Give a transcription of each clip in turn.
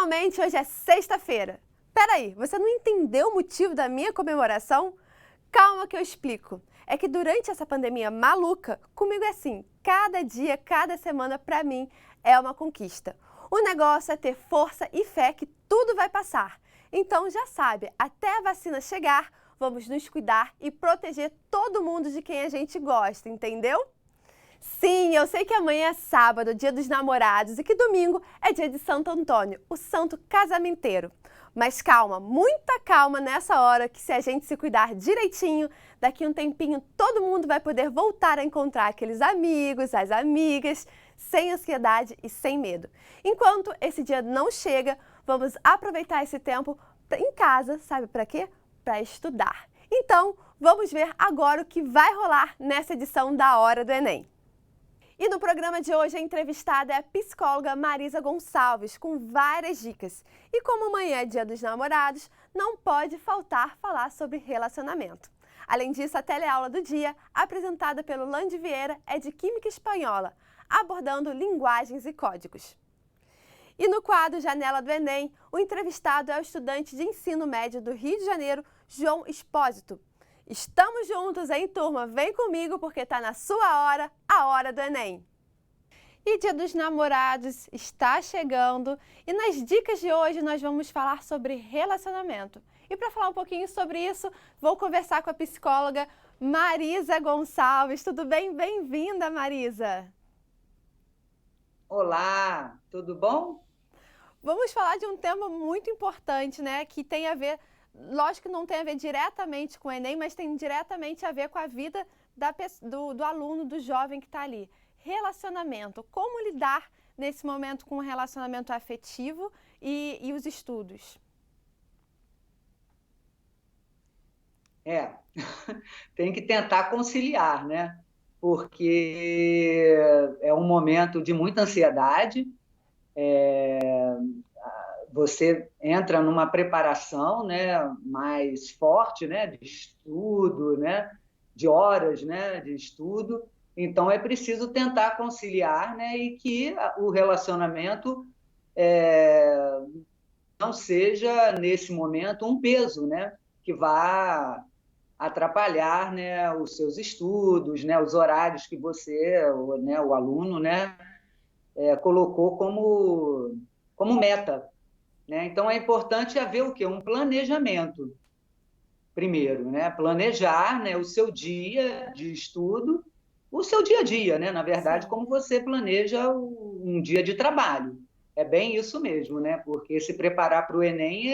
Finalmente, hoje é sexta-feira. Peraí, você não entendeu o motivo da minha comemoração? Calma que eu explico. É que durante essa pandemia maluca, comigo é assim, cada dia, cada semana pra mim é uma conquista. O negócio é ter força e fé que tudo vai passar. Então já sabe, até a vacina chegar, vamos nos cuidar e proteger todo mundo de quem a gente gosta, entendeu? Sim, eu sei que amanhã é sábado, dia dos namorados, e que domingo é dia de Santo Antônio, o santo casamenteiro. Mas calma, muita calma nessa hora, que se a gente se cuidar direitinho, daqui a um tempinho todo mundo vai poder voltar a encontrar aqueles amigos, as amigas, sem ansiedade e sem medo. Enquanto esse dia não chega, vamos aproveitar esse tempo em casa, sabe para quê? Para estudar. Então, vamos ver agora o que vai rolar nessa edição da Hora do Enem. E no programa de hoje a entrevistada é a psicóloga Marisa Gonçalves, com várias dicas. E como amanhã é dia dos namorados, não pode faltar falar sobre relacionamento. Além disso, a teleaula do dia, apresentada pelo Lande Vieira, é de Química Espanhola, abordando linguagens e códigos. E no quadro Janela do Enem, o entrevistado é o estudante de ensino médio do Rio de Janeiro, João Expósito. Estamos juntos, hein, turma? Vem comigo porque tá na sua hora, a Hora do Enem. E Dia dos Namorados está chegando e nas dicas de hoje nós vamos falar sobre relacionamento. E para falar um pouquinho sobre isso, vou conversar com a psicóloga Marisa Gonçalves. Tudo bem? Bem-vinda, Marisa! Olá, tudo bom? Vamos falar de um tema muito importante, né, que tem a ver, lógico que não tem a ver diretamente com o Enem, mas tem diretamente a ver com a vida do aluno, do jovem que está ali. Relacionamento, como lidar nesse momento com o relacionamento afetivo e os estudos? Tem que tentar conciliar, né? Porque é um momento de muita ansiedade, você entra numa preparação, né, mais forte, né, de estudo, né, de horas, né, de estudo. Então é preciso tentar conciliar, né, e que o relacionamento não seja nesse momento um peso, né, que vá atrapalhar, né, os seus estudos, né, os horários que você, né, o aluno, né, colocou como meta, né? Então é importante haver o quê? Um planejamento primeiro, né? Planejar, né, o seu dia de estudo, o seu dia a dia, né? Na verdade, Sim. como você planeja um dia de trabalho. É bem isso mesmo, né? Porque se preparar para o Enem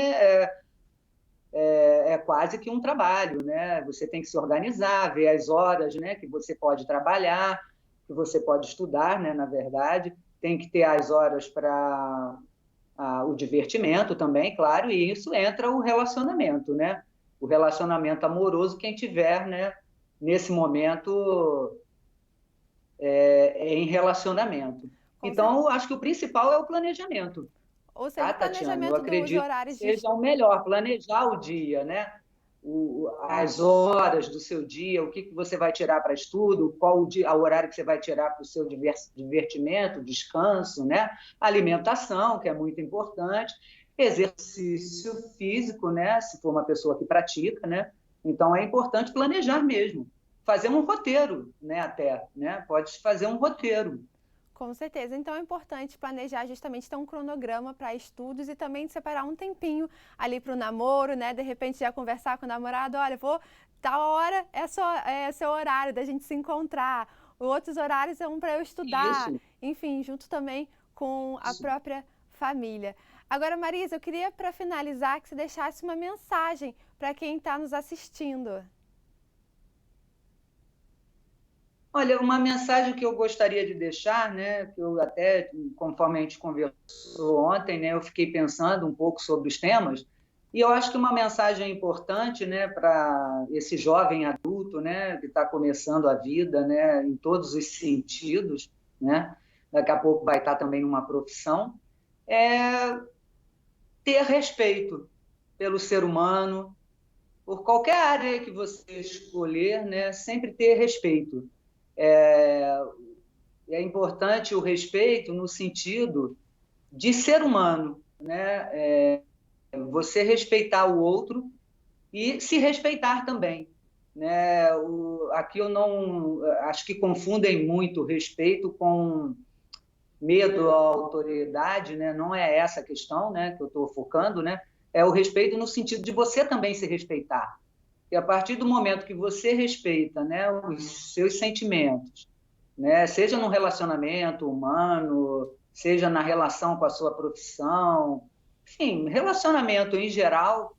é quase que um trabalho, né? Você tem que se organizar, ver as horas, né, que você pode trabalhar, que você pode estudar, né, na verdade. Tem que ter as horas para o divertimento também, claro, e isso entra o relacionamento, né? O relacionamento amoroso, quem tiver, né, nesse momento em relacionamento. Com Então, certeza. eu acho que o principal é o planejamento, Ou seja, tá, o Tatiana? Eu planejamento dos acredito que horários de seja estudo. o melhor, planejar o dia, né? As horas do seu dia, o que você vai tirar para estudo, qual o horário que você vai tirar para o seu divertimento, descanso, né? Alimentação, que é muito importante, exercício físico, né? Se for uma pessoa que pratica, né? Então é importante planejar mesmo, fazer um roteiro, né? Até, né? Pode fazer um roteiro. Com certeza. Então é importante planejar justamente ter um cronograma para estudos e também separar um tempinho ali para o namoro, né? De repente já conversar com o namorado, olha, vou tal hora é seu horário da gente se encontrar. Outros horários são para eu estudar. Isso. Enfim, junto também com a Isso. própria família. Agora, Marisa, eu queria para finalizar que você deixasse uma mensagem para quem está nos assistindo. Olha, uma mensagem que eu gostaria de deixar, né, que eu até, conforme a gente conversou ontem, né, eu fiquei pensando um pouco sobre os temas, e eu acho que uma mensagem importante, né, para esse jovem adulto, né, que está começando a vida, né, em todos os sentidos, né, daqui a pouco vai estar também numa profissão, é ter respeito pelo ser humano, por qualquer área que você escolher, né, sempre ter respeito. É importante o respeito no sentido de ser humano, né? Você respeitar o outro e se respeitar também, né? Aqui eu não acho que confundem muito respeito com medo à autoridade, né? Não é essa a questão, né, que eu estou focando, né? É o respeito no sentido de você também se respeitar. E a partir do momento que você respeita, né, os seus sentimentos, né, seja no relacionamento humano, seja na relação com a sua profissão, enfim, relacionamento em geral,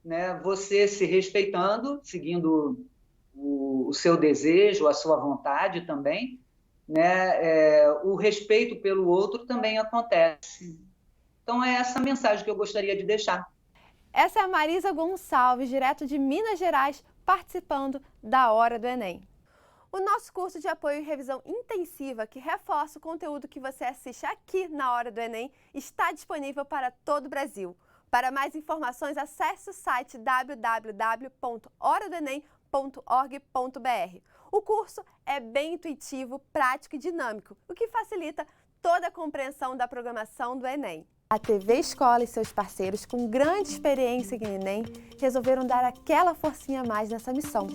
né, você se respeitando, seguindo o seu desejo, a sua vontade também, né, o respeito pelo outro também acontece. Então, é essa mensagem que eu gostaria de deixar. Essa é a Marisa Gonçalves, direto de Minas Gerais, participando da Hora do Enem. O nosso curso de apoio e revisão intensiva, que reforça o conteúdo que você assiste aqui na Hora do Enem, está disponível para todo o Brasil. Para mais informações, acesse o site www.horadoenem.org.br. O curso é bem intuitivo, prático e dinâmico, o que facilita toda a compreensão da programação do Enem. A TV Escola e seus parceiros, com grande experiência em Enem, resolveram dar aquela forcinha a mais nessa missão,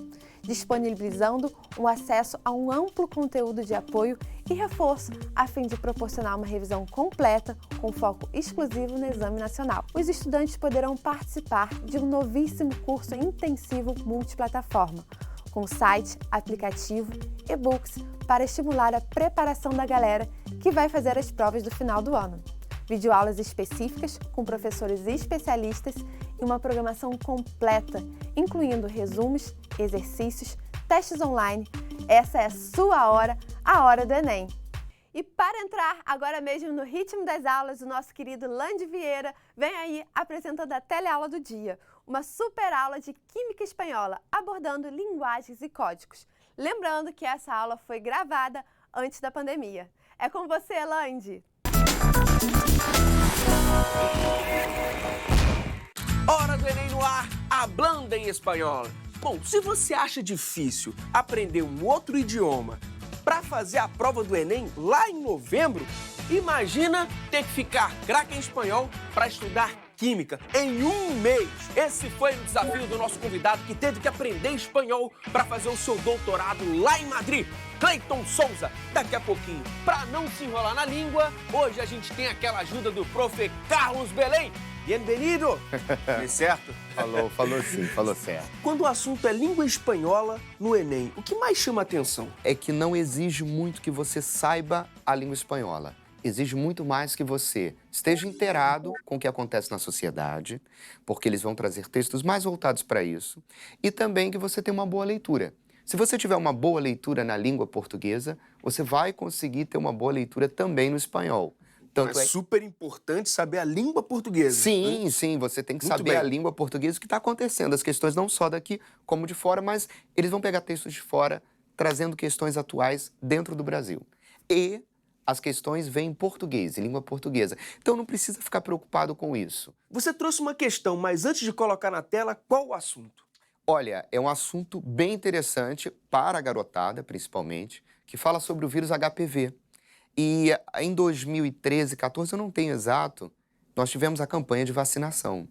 disponibilizando um acesso a um amplo conteúdo de apoio e reforço, a fim de proporcionar uma revisão completa com foco exclusivo no Exame Nacional. Os estudantes poderão participar de um novíssimo curso intensivo multiplataforma, com site, aplicativo, e-books, para estimular a preparação da galera que vai fazer as provas do final do ano. Videoaulas específicas com professores especialistas e uma programação completa, incluindo resumos, exercícios, testes online. Essa é a sua hora, a Hora do Enem. E para entrar agora mesmo no ritmo das aulas, o nosso querido Lande Vieira vem aí apresentando a teleaula do dia, uma super aula de Química Espanhola, abordando linguagens e códigos. Lembrando que essa aula foi gravada antes da pandemia. É com você, Lande! Hora do Enem no ar, hablando em espanhol. Bom, se você acha difícil aprender um outro idioma para fazer a prova do Enem lá em novembro, imagina ter que ficar craque em espanhol para estudar Química em um mês. Esse foi o desafio do nosso convidado que teve que aprender espanhol para fazer o seu doutorado lá em Madrid, Cleiton Souza. Daqui a pouquinho, para não se enrolar na língua, hoje a gente tem aquela ajuda do prof. Carlos Belém. Bem-vindo! É certo? Falou sim, falou certo. Quando o assunto é língua espanhola no Enem, o que mais chama atenção? É que não exige muito que você saiba a língua espanhola. Exige muito mais que você esteja inteirado com o que acontece na sociedade, porque eles vão trazer textos mais voltados para isso, e também que você tenha uma boa leitura. Se você tiver uma boa leitura na língua portuguesa, você vai conseguir ter uma boa leitura também no espanhol. Tanto é super importante saber a língua portuguesa. Sim, sim, você tem que saber a língua portuguesa, o que está acontecendo. As questões não só daqui como de fora, mas eles vão pegar textos de fora, trazendo questões atuais dentro do Brasil. E as questões vêm em português, em língua portuguesa. Então não precisa ficar preocupado com isso. Você trouxe uma questão, mas antes de colocar na tela, qual o assunto? Olha, é um assunto bem interessante para a garotada, principalmente, que fala sobre o vírus HPV. E em 2013, 14, eu não tenho exato, nós tivemos a campanha de vacinação.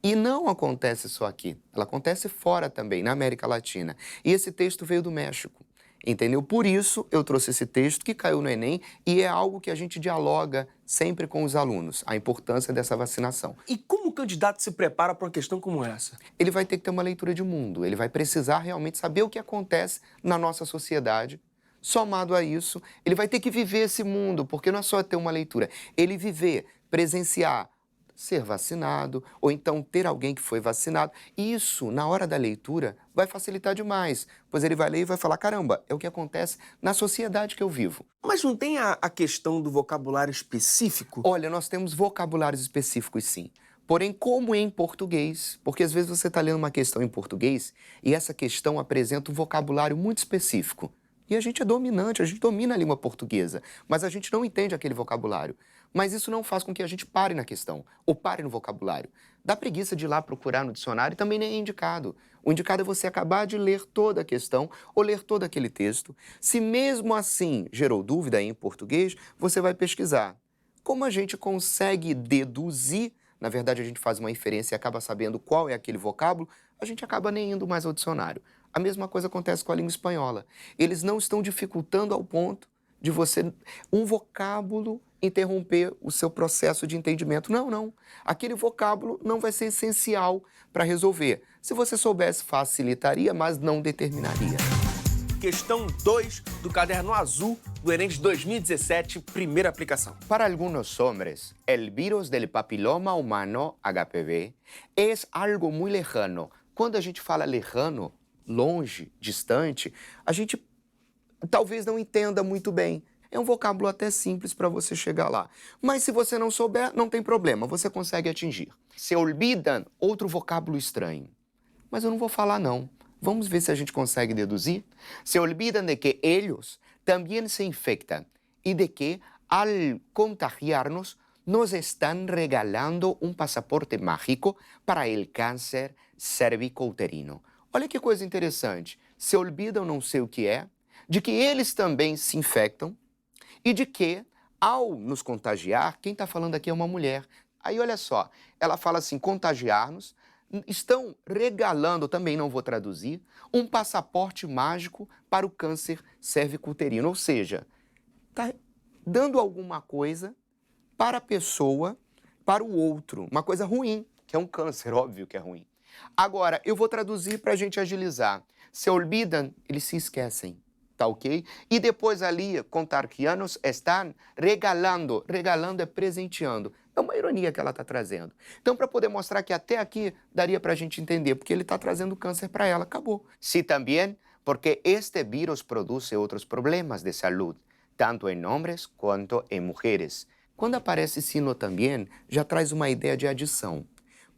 E não acontece só aqui, ela acontece fora também, na América Latina. E esse texto veio do México, entendeu? Por isso eu trouxe esse texto que caiu no Enem e é algo que a gente dialoga sempre com os alunos, a importância dessa vacinação. E como o candidato se prepara para uma questão como essa? Ele vai ter que ter uma leitura de mundo, ele vai precisar realmente saber o que acontece na nossa sociedade. Somado a isso, ele vai ter que viver esse mundo, porque não é só ter uma leitura. Ele viver, presenciar, ser vacinado, ou então ter alguém que foi vacinado. E isso, na hora da leitura, vai facilitar demais, pois ele vai ler e vai falar, caramba, é o que acontece na sociedade que eu vivo. Mas não tem a questão do vocabulário específico? Olha, nós temos vocabulários específicos, sim. Porém, como em português, porque às vezes você está lendo uma questão em português e essa questão apresenta um vocabulário muito específico. E a gente é dominante, a gente domina a língua portuguesa, mas a gente não entende aquele vocabulário. Mas isso não faz com que a gente pare na questão, ou pare no vocabulário. Dá preguiça de ir lá procurar no dicionário e também nem é indicado. O indicado é você acabar de ler toda a questão ou ler todo aquele texto. Se mesmo assim gerou dúvida em português, você vai pesquisar. como a gente consegue deduzir, na verdade a gente faz uma inferência e acaba sabendo qual é aquele vocábulo, a gente acaba nem indo mais ao dicionário. A mesma coisa acontece com a língua espanhola. Eles não estão dificultando ao ponto de você, um vocábulo, interromper o seu processo de entendimento. Não, não. Aquele vocábulo não vai ser essencial para resolver. Se você soubesse, facilitaria, mas não determinaria. Questão 2 do Caderno Azul do Enem de 2017, primeira aplicação. Para algunos hombres, el virus del papiloma humano, HPV, es algo muy lejano. Quando a gente fala lejano, longe, distante, a gente talvez não entenda muito bem. É um vocábulo até simples para você chegar lá. Mas se você não souber, não tem problema, você consegue atingir. Se olvidam, outro vocábulo estranho. Mas eu não vou falar não. Vamos ver se a gente consegue deduzir. Se olvidam de que eles também se infectam e de que, al contagiarnos, nos están regalando um passaporte mágico para el câncer cervicouterino. Olha que coisa interessante. Se olvidam, não sei o que é, de que eles também se infectam e de que, ao nos contagiar, quem está falando aqui é uma mulher. Aí, olha só, ela fala assim, contagiar-nos, estão regalando, também não vou traduzir, um passaporte mágico para o câncer cervicouterino. Ou seja, está dando alguma coisa para a pessoa, para o outro. Uma coisa ruim, que é um câncer, óbvio que é ruim. Agora, eu vou traduzir para a gente agilizar. Se olvidam, eles se esquecem. Tá ok? E depois ali, contagianos estão regalando. Regalando é presenteando. É uma ironia que ela está trazendo. Então, para poder mostrar que até aqui daria para a gente entender, porque ele está trazendo câncer para ela, acabou. Sí, também, porque este vírus produz outros problemas de saúde, tanto em homens quanto em mulheres. Quando aparece sino também, já traz uma ideia de adição.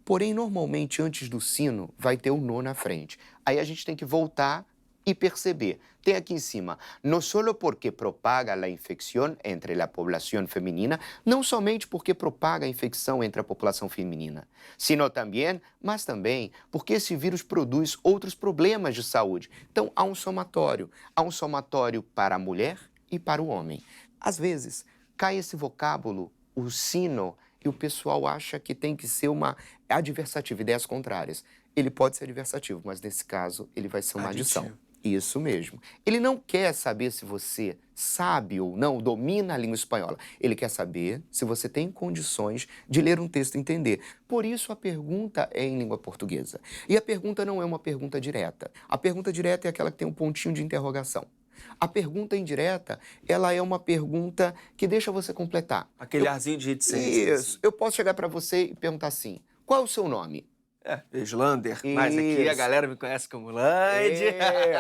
Porém, normalmente, antes do sino, vai ter o no na frente. Aí a gente tem que voltar e perceber. Tem aqui em cima, não só porque propaga a infecção entre a população feminina, não somente porque propaga a infecção entre a população feminina, sino também, mas também porque esse vírus produz outros problemas de saúde. Então, há um somatório para a mulher e para o homem. Às vezes, cai esse vocábulo, o sino, e o pessoal acha que tem que ser uma adversativa, ideias contrárias. Ele pode ser adversativo, mas nesse caso, ele vai ser uma adição. Isso mesmo. Ele não quer saber se você sabe ou não, domina a língua espanhola. Ele quer saber se você tem condições de ler um texto e entender. Por isso a pergunta é em língua portuguesa. E a pergunta não é uma pergunta direta. A pergunta direta é aquela que tem um pontinho de interrogação. A pergunta indireta, ela é uma pergunta que deixa você completar. Aquele arzinho de reticência. Isso. Eu posso chegar para você e perguntar assim, qual é o seu nome? Islander, mas aqui a galera me conhece como Lande.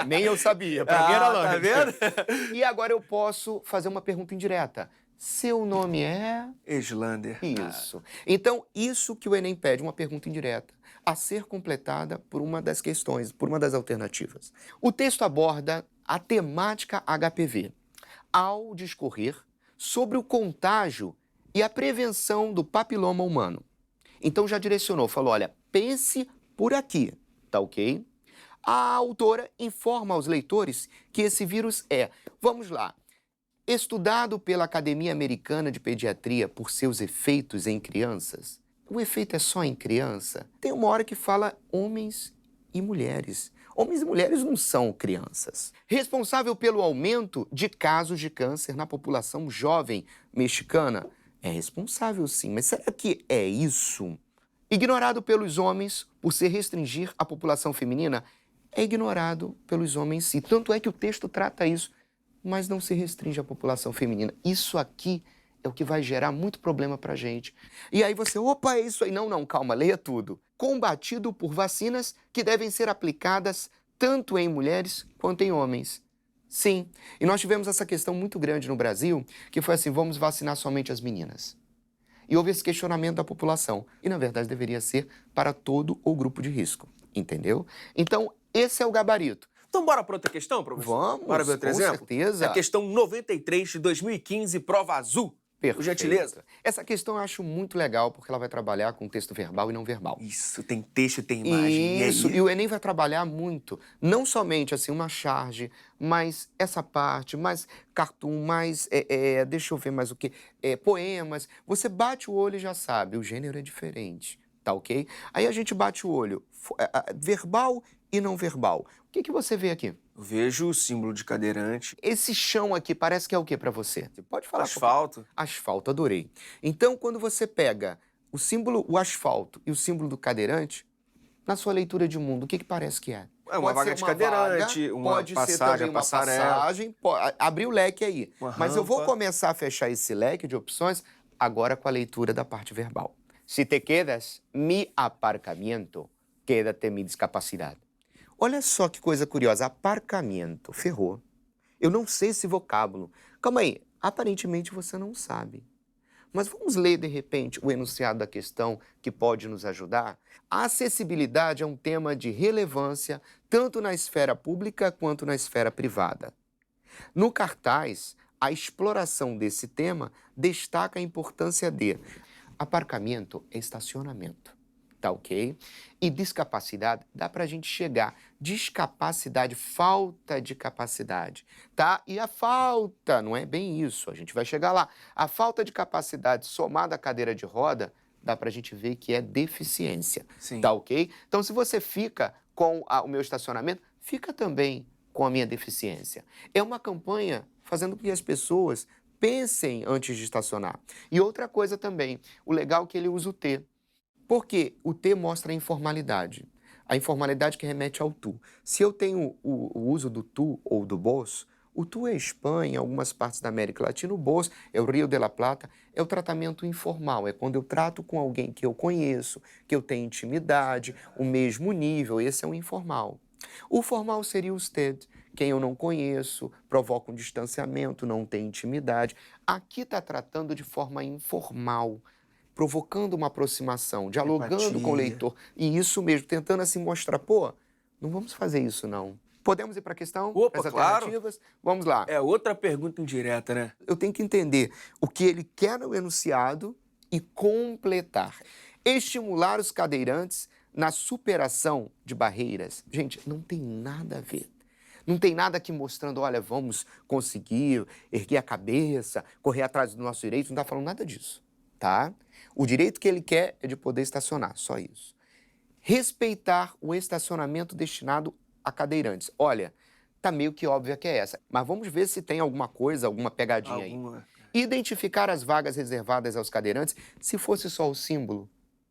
Nem eu sabia, pra mim era Lande. Tá vendo? E agora eu posso fazer uma pergunta indireta. Seu nome é? Islander. Isso. Então, isso que o Enem pede, uma pergunta indireta, a ser completada por uma das questões, por uma das alternativas. O texto aborda a temática HPV, ao discorrer sobre o contágio e a prevenção do papiloma humano. Então já direcionou, falou, olha, pense por aqui, tá ok? A autora informa aos leitores que esse vírus é, vamos lá, estudado pela Academia Americana de Pediatria por seus efeitos em crianças. O efeito é só em criança? Tem uma hora que fala homens e mulheres. Homens e mulheres não são crianças. Responsável pelo aumento de casos de câncer na população jovem mexicana. É responsável sim, mas será que é isso? Ignorado pelos homens por se restringir à população feminina, é ignorado pelos homens sim. Tanto é que o texto trata isso, mas não se restringe à população feminina. Isso aqui é o que vai gerar muito problema pra gente. E aí você, opa, é isso aí. Não, calma, leia tudo. Combatido por vacinas que devem ser aplicadas tanto em mulheres quanto em homens. Sim, e nós tivemos essa questão muito grande no Brasil, que foi assim, vamos vacinar somente as meninas. E houve esse questionamento da população. E, na verdade, deveria ser para todo o grupo de risco, entendeu? Então, esse é o gabarito. Então, bora para outra questão, professor? Vamos, bora ver outro com exemplo? certeza. A questão 93 de 2015, prova azul Perfeito. Por gentileza. Essa questão eu acho muito legal, porque ela vai trabalhar com texto verbal e não verbal. Isso, tem texto, tem imagem. Isso, E aí? e o Enem vai trabalhar muito, não somente assim uma charge, mas essa parte, mais cartoon, mais, deixa eu ver mais o que, poemas. Você bate o olho e já sabe, o gênero é diferente, tá ok? Aí a gente bate o olho, verbal e não verbal. O que você vê aqui? Eu vejo o símbolo de cadeirante. Esse chão aqui parece que é o que para você? Você pode falar. Asfalto. Asfalto, adorei. Então, quando você pega o símbolo, o asfalto e o símbolo do cadeirante, na sua leitura de mundo, o que parece que é? É uma vaga de cadeirante, uma pode passagem, ser também a uma passarela. passagem, abrir o leque aí. Uma Mas eu vou rampa. começar a fechar esse leque de opções agora com a leitura da parte verbal. Se te quedas, mi aparcamiento, quédate mi discapacidade. Olha só que coisa curiosa, aparcamento, ferrou. Eu não sei esse vocábulo. Calma aí, aparentemente você não sabe. Mas vamos ler, de repente, o enunciado da questão que pode nos ajudar? A acessibilidade é um tema de relevância tanto na esfera pública quanto na esfera privada. No cartaz, a exploração desse tema destaca a importância de aparcamento é estacionamento. Tá ok? E discapacidade, dá pra gente chegar. Discapacidade, falta de capacidade, tá? E a falta, não é bem isso, a gente vai chegar lá. A falta de capacidade somada à cadeira de roda, dá pra gente ver que é deficiência, Sim. tá ok? Então, se você fica com o meu estacionamento, fica também com a minha deficiência. É uma campanha fazendo com que as pessoas pensem antes de estacionar. E outra coisa também, o legal é que ele usa o T. Porque o T mostra a informalidade. A informalidade que remete ao tu. Se eu tenho o uso do tu ou do vos, o tu é Espanha, em algumas partes da América Latina, o vos é o Rio de la Plata, é o tratamento informal, é quando eu trato com alguém que eu conheço, que eu tenho intimidade, o mesmo nível, esse é o informal. O formal seria o usted, quem eu não conheço, provoca um distanciamento, não tem intimidade. Aqui está tratando de forma informal, provocando uma aproximação, dialogando com o leitor. E isso mesmo, tentando assim mostrar, pô, não vamos fazer isso não. Podemos ir para a questão? Opa, as claro. alternativas? Vamos lá. É outra pergunta indireta, né? Eu tenho que entender o que ele quer no enunciado e completar. Estimular os cadeirantes na superação de barreiras. Gente, não tem nada a ver. Não tem nada aqui mostrando, olha, vamos conseguir erguer a cabeça, correr atrás do nosso direito. Não está falando nada disso, tá? O direito que ele quer é de poder estacionar, só isso. Respeitar o estacionamento destinado a cadeirantes. Olha, tá meio que óbvia que é essa, mas vamos ver se tem alguma coisa, alguma pegadinha aí. Identificar as vagas reservadas aos cadeirantes, se fosse só o símbolo,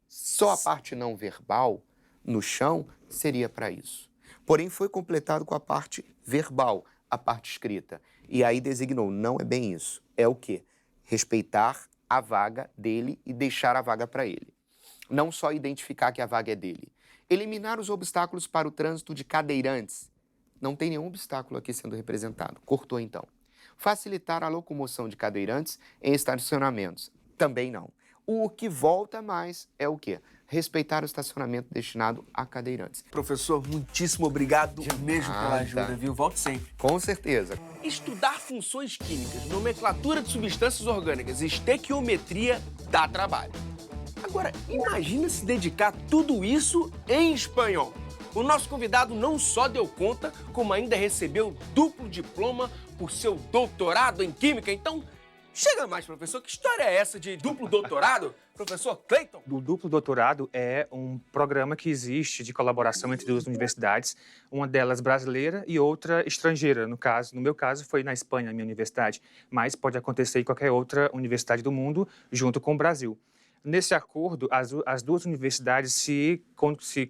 só a parte não verbal, no chão, seria para isso. Porém, foi completado com a parte verbal, a parte escrita. E aí designou, não é bem isso. É o quê? Respeitar a vaga dele e deixar a vaga para ele. Não só identificar que a vaga é dele. Eliminar os obstáculos para o trânsito de cadeirantes. Não tem nenhum obstáculo aqui sendo representado. Cortou, então. Facilitar a locomoção de cadeirantes em estacionamentos. Também não. O que volta mais é o quê? Respeitar o estacionamento destinado a cadeirantes. Professor, muitíssimo obrigado mesmo pela ajuda, viu? Volte sempre. Com certeza. Estudar funções químicas, nomenclatura de substâncias orgânicas e estequiometria dá trabalho. Agora, imagina se dedicar tudo isso em espanhol. O nosso convidado não só deu conta, como ainda recebeu duplo diploma por seu doutorado em Química. Então, chega mais, professor. Que história é essa de duplo doutorado? Professor Clayton? O duplo doutorado é um programa que existe de colaboração entre duas universidades, uma delas brasileira e outra estrangeira. No meu caso, foi na Espanha, a minha universidade, mas pode acontecer em qualquer outra universidade do mundo, junto com o Brasil. Nesse acordo, as duas universidades se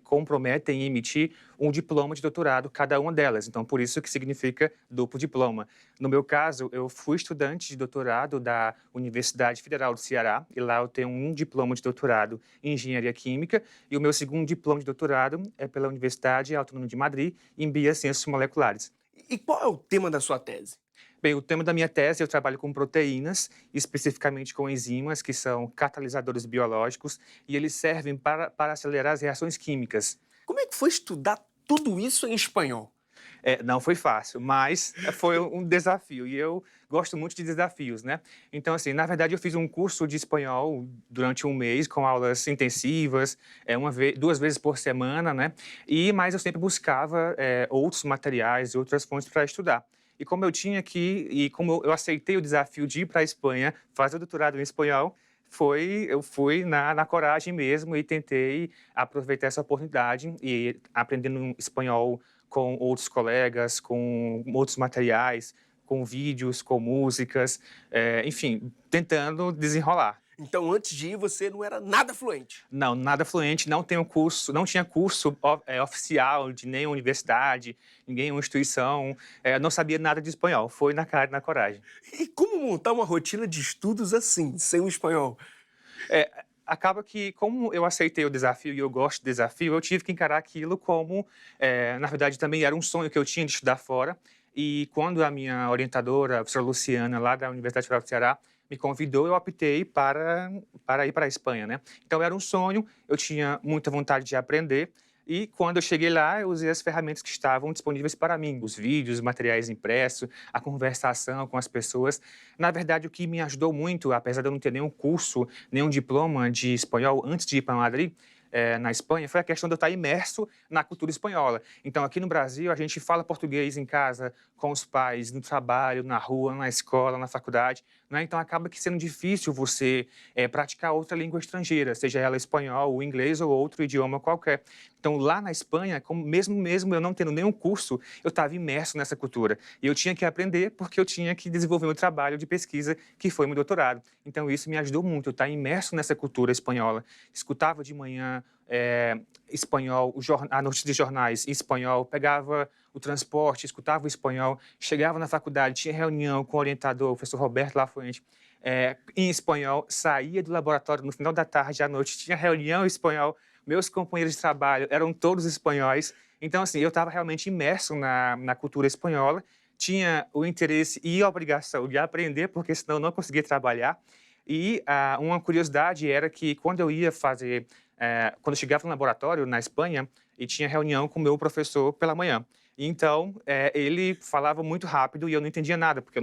comprometem em emitir um diploma de doutorado, cada uma delas. Então, por isso que significa duplo diploma. No meu caso, eu fui estudante de doutorado da Universidade Federal do Ceará, e lá eu tenho um diploma de doutorado em Engenharia Química, e o meu segundo diploma de doutorado é pela Universidade Autônoma de Madrid, em Biociências Moleculares. E qual é o tema da sua tese? Bem, o tema da minha tese, eu trabalho com proteínas, especificamente com enzimas, que são catalisadores biológicos, e eles servem para acelerar as reações químicas. Como é que foi estudar tudo isso em espanhol? Não foi fácil, mas foi um desafio. E eu gosto muito de desafios, né? Então, assim, na verdade, eu fiz um curso de espanhol durante um mês, com aulas intensivas, 2 vezes por semana, né? Mas eu sempre buscava outros materiais e outras fontes para estudar. E como eu aceitei o desafio de ir para a Espanha, fazer o doutorado em espanhol, eu fui na coragem mesmo e tentei aproveitar essa oportunidade e aprendendo espanhol com outros colegas, com outros materiais, com vídeos, com músicas, enfim, tentando desenrolar. Então, antes de ir, você não era nada fluente? Não, nada fluente, não tinha curso oficial de nenhuma universidade, nenhuma instituição, não sabia nada de espanhol, foi na cara e na coragem. E como montar uma rotina de estudos assim, sem o espanhol? Acaba que, como eu aceitei o desafio e eu gosto de desafio, eu tive que encarar aquilo como, na verdade, também era um sonho que eu tinha de estudar fora. E quando a minha orientadora, a professora Luciana, lá da Universidade Federal do Ceará, me convidou, eu optei para ir para a Espanha, né? Então, era um sonho, eu tinha muita vontade de aprender. E quando eu cheguei lá, eu usei as ferramentas que estavam disponíveis para mim, os vídeos, os materiais impressos, a conversação com as pessoas. Na verdade, o que me ajudou muito, apesar de eu não ter nenhum curso, nenhum diploma de espanhol antes de ir para Madrid, na Espanha, foi a questão de eu estar imerso na cultura espanhola. Então, aqui no Brasil, a gente fala português em casa, com os pais, no trabalho, na rua, na escola, na faculdade, né? Então, acaba que sendo difícil você praticar outra língua estrangeira, seja ela espanhol, o inglês ou outro idioma qualquer. Então, lá na Espanha, mesmo eu não tendo nenhum curso, eu estava imerso nessa cultura. E eu tinha que aprender porque eu tinha que desenvolver meu trabalho de pesquisa, que foi meu doutorado. Então, isso me ajudou muito, eu estar imerso nessa cultura espanhola. Escutava de manhã espanhol, a notícia de jornais em espanhol, pegava o transporte, escutava o espanhol, chegava na faculdade, tinha reunião com o orientador, o professor Roberto Lafuente, em espanhol, saía do laboratório no final da tarde, à noite, tinha reunião em espanhol, meus companheiros de trabalho eram todos espanhóis. Então, assim, eu estava realmente imerso na cultura espanhola, tinha o interesse e a obrigação de aprender, porque senão eu não conseguia trabalhar. E uma curiosidade era que quando eu ia fazer, quando eu chegava no laboratório na Espanha, e tinha reunião com o meu professor pela manhã. Então, ele falava muito rápido e eu não entendia nada, porque eu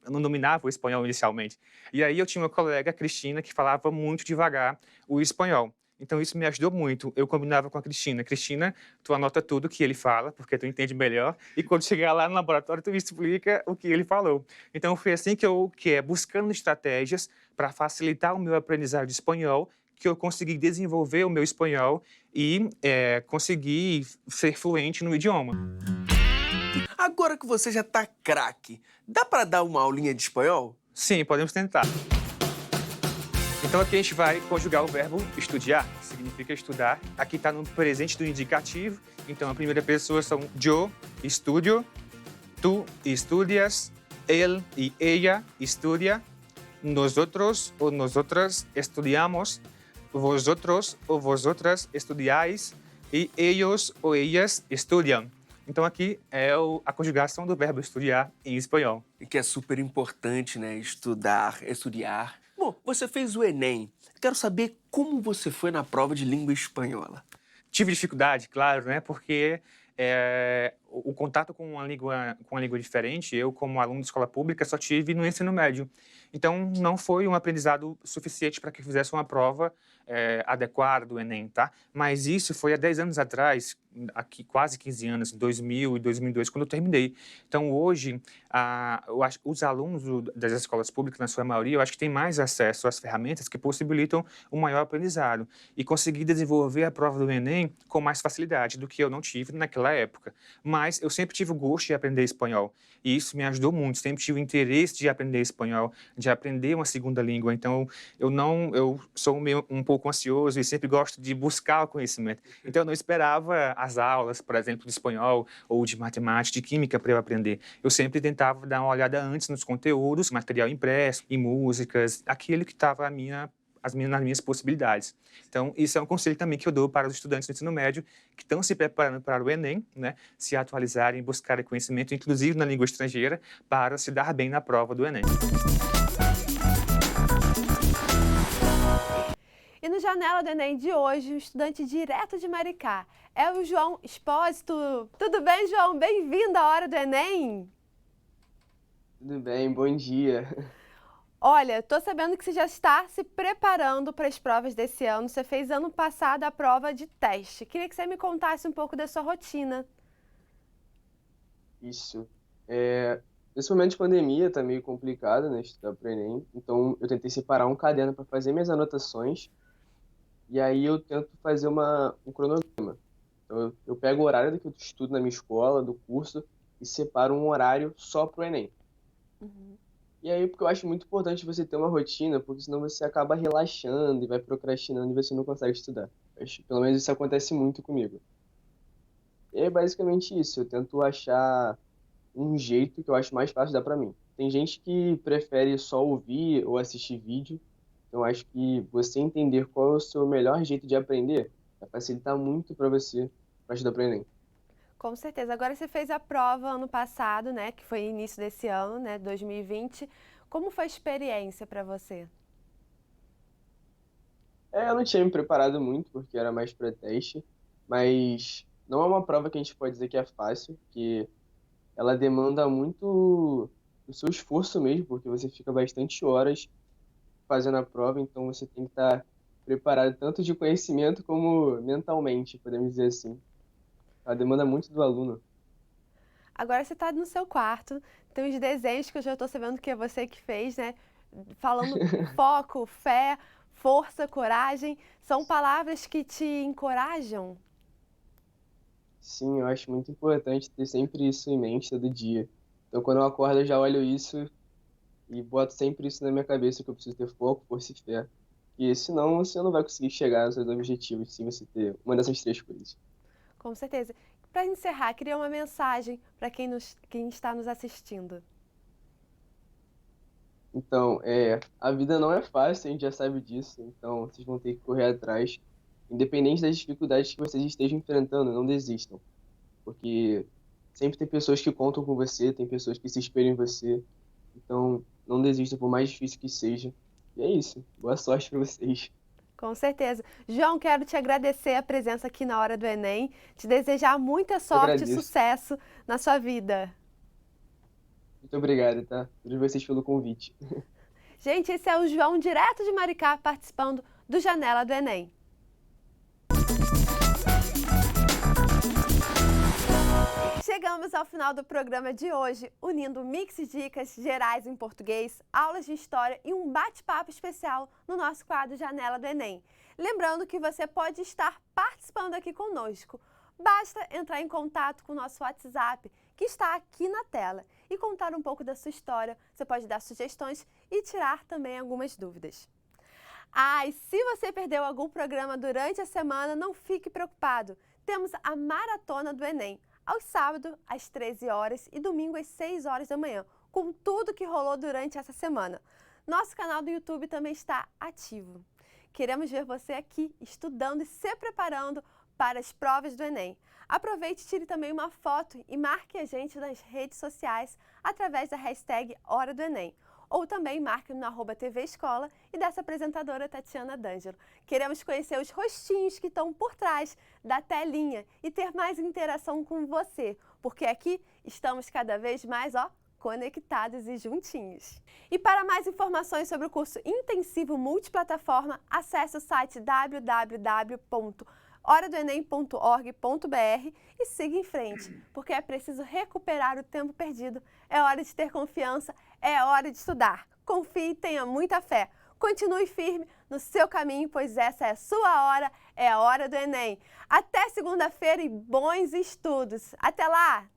não dominava o espanhol inicialmente. E aí eu tinha uma colega, Cristina, que falava muito devagar o espanhol. Então, isso me ajudou muito. Eu combinava com a Cristina. Cristina, tu anota tudo que ele fala, porque tu entende melhor. E quando chegar lá no laboratório, tu me explica o que ele falou. Então, foi assim buscando estratégias para facilitar o meu aprendizado de espanhol, que eu consegui desenvolver o meu espanhol e consegui ser fluente no idioma. Agora que você já tá craque, dá para dar uma aulinha de espanhol? Sim, podemos tentar. Então aqui a gente vai conjugar o verbo estudiar, que significa estudar. Aqui está no presente do indicativo. Então a primeira pessoa são yo, estudio, tú estudias, él y ella estudia, nosotros o nosotras estudiamos, vosotros o vosotras estudiáis e ellos ou ellas estudiam. Então aqui é a conjugação do verbo estudar em espanhol. E que é super importante, né? Estudar, estudar. Bom, você fez o Enem. Quero saber como você foi na prova de língua espanhola. Tive dificuldade, claro, né? Porque o contato com uma língua diferente, eu, como aluno de escola pública, só tive no ensino médio. Então, não foi um aprendizado suficiente para que eu fizesse uma prova adequada do Enem, tá? Mas isso foi há 10 anos atrás, aqui quase 15 anos, 2000 e 2002, quando eu terminei. Então, hoje, eu acho, os alunos das escolas públicas, na sua maioria, eu acho que têm mais acesso às ferramentas que possibilitam um maior aprendizado e conseguir desenvolver a prova do Enem com mais facilidade do que eu não tive naquela época. Mas eu sempre tive o gosto de aprender espanhol e isso me ajudou muito. Sempre tive o interesse de aprender espanhol, de aprender uma segunda língua. Então, eu sou um pouco ansioso e sempre gosto de buscar o conhecimento. Então, eu não esperava as aulas, por exemplo, de espanhol ou de matemática, de química para eu aprender. Eu sempre tentava dar uma olhada antes nos conteúdos, material impresso, em músicas, aquilo que estava nas minhas possibilidades. Então, isso é um conselho também que eu dou para os estudantes do ensino médio que estão se preparando para o Enem, né, se atualizarem, buscarem conhecimento, inclusive na língua estrangeira, para se dar bem na prova do Enem. E E no Janela do Enem de hoje, o estudante direto de Maricá é o João Expósito. Tudo bem, João? Bem-vindo à Hora do Enem! Tudo bem, bom dia. Olha, tô sabendo que você já está se preparando para as provas desse ano. Você fez ano passado a prova de teste. Queria que você me contasse um pouco da sua rotina. Isso. Nesse momento de pandemia tá meio complicado, né, estudar para o Enem. Então eu tentei separar um caderno para fazer minhas anotações. E aí eu tento fazer um cronograma. Então eu pego o horário do que eu estudo na minha escola, do curso, e separo um horário só para o Enem. E aí, porque eu acho muito importante você ter uma rotina, porque senão você acaba relaxando e vai procrastinando e você não consegue estudar. Pelo menos isso acontece muito comigo. E é basicamente isso, eu tento achar um jeito que eu acho mais fácil de dar pra mim. Tem gente que prefere só ouvir ou assistir vídeo, então eu acho que você entender qual é o seu melhor jeito de aprender vai facilitar muito pra você para estudar pro Enem. Com certeza. Agora você fez a prova ano passado, né? Que foi início desse ano, né? 2020. Como foi a experiência para você? Eu não tinha me preparado muito, porque era mais para teste, mas não é uma prova que a gente pode dizer que é fácil, que ela demanda muito o seu esforço mesmo, porque você fica bastante horas fazendo a prova, então você tem que estar preparado tanto de conhecimento como mentalmente, podemos dizer assim. Ela demanda muito do aluno. Agora você está no seu quarto, tem os desenhos que eu já estou sabendo que é você que fez, né? Falando foco, fé, força, coragem. São palavras que te encorajam? Sim, eu acho muito importante ter sempre isso em mente todo dia. Então, quando eu acordo, eu já olho isso e boto sempre isso na minha cabeça, que eu preciso ter foco, força e fé. E senão você não vai conseguir chegar aos seus objetivos se você ter uma dessas três coisas. Com certeza. Para encerrar, queria uma mensagem para quem está nos assistindo. Então, a vida não é fácil, a gente já sabe disso, então vocês vão ter que correr atrás. Independente das dificuldades que vocês estejam enfrentando, não desistam. Porque sempre tem pessoas que contam com você, tem pessoas que se espelham em você. Então, não desistam, por mais difícil que seja. E é isso. Boa sorte para vocês. Com certeza. João, quero te agradecer a presença aqui na Hora do Enem, te desejar muita sorte e sucesso na sua vida. Muito obrigado, tá? Todos vocês pelo convite. Gente, esse é o João, direto de Maricá, participando do Janela do Enem. Chegamos ao final do programa de hoje, unindo mix de dicas gerais em português, aulas de história e um bate-papo especial no nosso quadro Janela do Enem. Lembrando que você pode estar participando aqui conosco. Basta entrar em contato com o nosso WhatsApp, que está aqui na tela, e contar um pouco da sua história. Você pode dar sugestões e tirar também algumas dúvidas. E se você perdeu algum programa durante a semana, não fique preocupado. Temos a Maratona do Enem, aos sábados, às 13 horas e domingo, às 6 horas da manhã, com tudo que rolou durante essa semana. Nosso canal do YouTube também está ativo. Queremos ver você aqui, estudando e se preparando para as provas do Enem. Aproveite e tire também uma foto e marque a gente nas redes sociais através da hashtag Hora do Enem. Ou também marque no @TV Escola e dessa apresentadora Tatiana D'Angelo. Queremos conhecer os rostinhos que estão por trás da telinha e ter mais interação com você, porque aqui estamos cada vez mais, conectados e juntinhos. E para mais informações sobre o curso intensivo multiplataforma, acesse o site www.horadoenem.org.br e siga em frente, porque é preciso recuperar o tempo perdido. É hora de ter confiança, é hora de estudar. Confie e tenha muita fé. Continue firme no seu caminho, pois essa é a sua hora, é a hora do Enem. Até segunda-feira e bons estudos. Até lá!